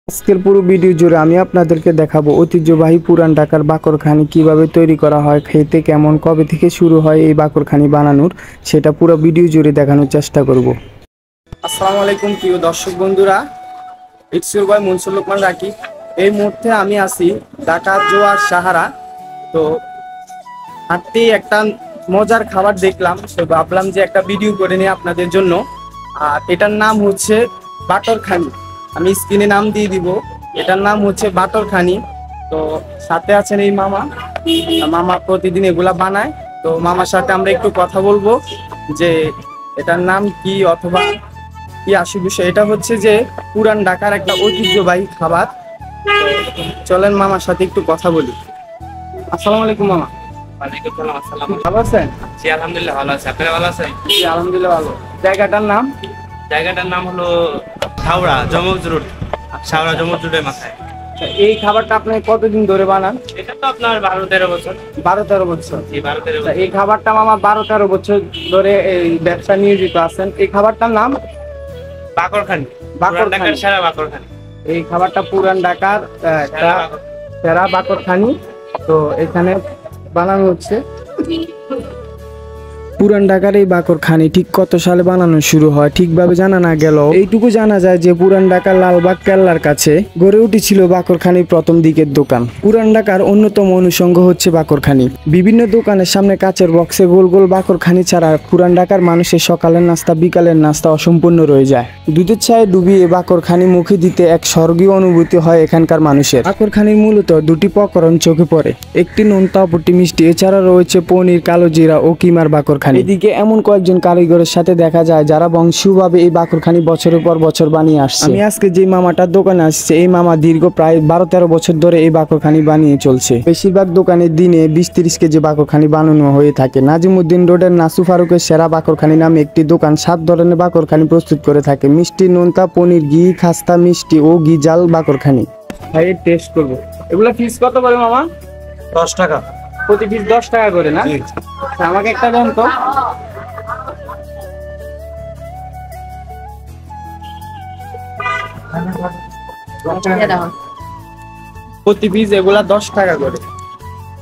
আজকের পুরো ভিডিও জুড়ে আমি আপনাদেরকে দেখাবো ঐতিহ্যবাহী পুরান ঢাকার বাকরখানি কিভাবে তৈরি করা হয়, খেতে কেমন, কবে থেকে শুরু হয় এই বাকরখানি বানানোর, সেটা পুরো ভিডিও জুড়ে দেখানোর চেষ্টা করব। আসসালামু আলাইকুম প্রিয় দর্শক বন্ধুরা, ইটস ইউর বয় মনসুর লোকমান রাকিব। এই মুহূর্তে আমি আছি ঢাকা জোয়ার সাহারা। তো হাঁটতেই একটা মজার খাবার দেখলাম, তো ভাবলাম যে একটা ভিডিও করে নিই আপনাদের জন্য। আর এটার নাম হচ্ছে বাকরখানি। আমি স্ক্রিনে নাম দিয়ে দিব। এটার নাম হচ্ছে বাকরখানি। তো সাথে আছেন এই মামা। মামা প্রতিদিন এগুলা বানায়। তো মামার সাথে আমরা একটু কথা বলবো যে এটার নাম কি অথবা কি আসল বিষয়। এটা হচ্ছে যে পুরান ঢাকার একটা ঐতিহ্যবাহী খাবার। চলেন মামার সাথে একটু কথা বলি। আসসালামু আলাইকুম মামা। ওয়ালাইকুম আসসালাম। ভালো আছেন? জি আলহামদুলিল্লাহ ভালো আছি। আপনারা ভালো আছেন? জি আলহামদুলিল্লাহ ভালো। জায়গাটার নাম? জায়গাটার নাম হলো হাওড়া জমজ রোড, হাওড়া জমজ রোডের মাথায়। এই খাবারটা আপনি কতদিন ধরে বানান? এটা তো আপনার 12-13 বছর। 12-13 বছর। জি 12-13 বছর। এই খাবারটা মামা 12-13 বছর ধরে এই ব্যবসা নিয়োজিত আছেন। এই খাবারটার নাম বাকরখানি। বাকরখানি। পুরান ঢাকার সেরা বাকরখানি। এই খাবারটা পুরান ঢাকার একটা সেরা বাকরখানি। তো এখানে বানানো হচ্ছে। পুরান ঢাকার এই বাকরখানি ঠিক কত সালে বানানো শুরু হয় ঠিকভাবে জানা না গেলেও এইটুকু জানা যায় যে পুরান ঢাকার লালবাগ কেল্লার কাছে গড়ে উঠেছিল বাকরখানির প্রথম দিকের দোকান। পুরান ঢাকার অন্যতম অনুষঙ্গ হচ্ছে বাকরখানি। বিভিন্ন দোকানের সামনে কাচের বক্সে গোল গোল বাকরখানি ছাড়া পুরান ঢাকার মানুষের সকালের নাস্তা বিকালের নাস্তা অসম্পূর্ণ রয়ে যায়। দুধের ছায়ে ডুবিয়ে বাকরখানি মুখে দিতে এক স্বর্গীয় অনুভূতি হয় এখানকার মানুষের। বাকরখানির মূলত দুটি প্রকরণ চোখে পড়ে, একটি নোনতা অপরটি মিষ্টি। এছাড়া রয়েছে পনির, কালো জিরা ও কিমার বাকরখানি। এদিকে এমন কয়েকজন কারিগরের সাথে দেখা যায় যারা বংশীয়ভাবে এই বাকরখানি বছরের পর বছর বানিয়ে আসছে। আমি আজকে যে মামাটার দোকানে আসছে, এই মামা দীর্ঘ প্রায় 12-13 বছর ধরে এই বাকরখানি বানিয়ে চলছে। বেশিরভাগ দোকানে দিনে 20-30 কেজি বাকরখানি বানানো হয়ে থাকে। নাজিমউদ্দিন রোডের নাসু ফারুকের সেরা বাকরখানি নামে একটি দোকান 7 ধরনের বাকরখানি প্রস্তুত করে থাকে। মিষ্টি, নোনতা, পনির, ঘি, খাস্তা, মিষ্টি ও ঘি জাল বাকরখানি। ভাই টেস্ট করবো। এগুলা ফিস কত করে মামা? 10 টাকা প্রতি পিস 10 টাকা করে না? আমাকে একটা দেন তো। প্রতি পিস এগুলা 10 টাকা করে।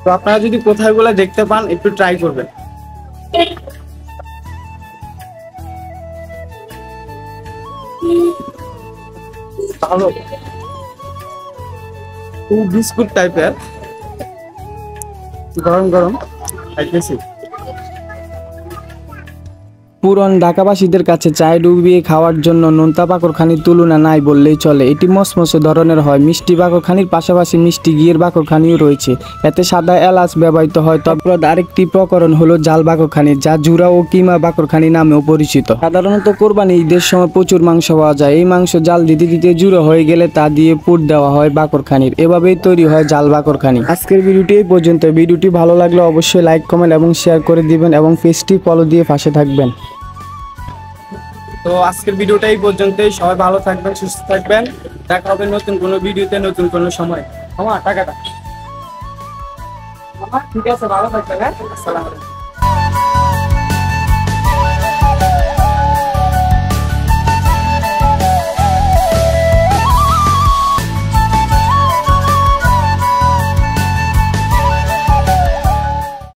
তো আপনারা যদি কোথায় এগুলা দেখতে পান একটু ট্রাই করবেন। ভালো, বিস্কুট টাইপের, গরম গরম খাইতেছি। পুরান ঢাকাবাসীদের কাছে চায় ডুবিয়ে খাওয়ার জন্য নোনতা বাকরখানির তুলনা নাই বললেই চলে। এটি মসমসে ধরনের হয়। মিষ্টি বাকরখানির পাশাপাশি মিষ্টি ঘিয়ের বাকরখানিও রয়েছে। এতে সাদা এলাচ ব্যবহৃত হয়। তারপর আরেকটি প্রকরণ হলো জাল বাকরখানি, যা জুরা ও কিমা বাকরখানি নামেও পরিচিত। সাধারণত কোরবানি ঈদের সময় প্রচুর মাংস পাওয়া যায়। এই মাংস জাল দিতে দিতে জুড়ো হয়ে গেলে তা দিয়ে পুর দেওয়া হয় বাকরখানির। এভাবেই তৈরি হয় জাল বাকরখানি। আজকের ভিডিওটি এই পর্যন্ত। ভিডিওটি ভালো লাগলে অবশ্যই লাইক, কমেন্ট এবং শেয়ার করে দিবেন এবং পেজটি ফলো দিয়ে পাশে থাকবেন। তো আজকের ভিডিওটা এই পর্যন্তই। সবাই ভালো থাকবেন, সুস্থ থাকবেন। দেখা হবে নতুন কোনো ভিডিওতে, নতুন কোনো সময়। টাকাটা ঠিক আছে, ভালো থাকবেন। হ্যাঁ, আসসালামু আলাইকুম।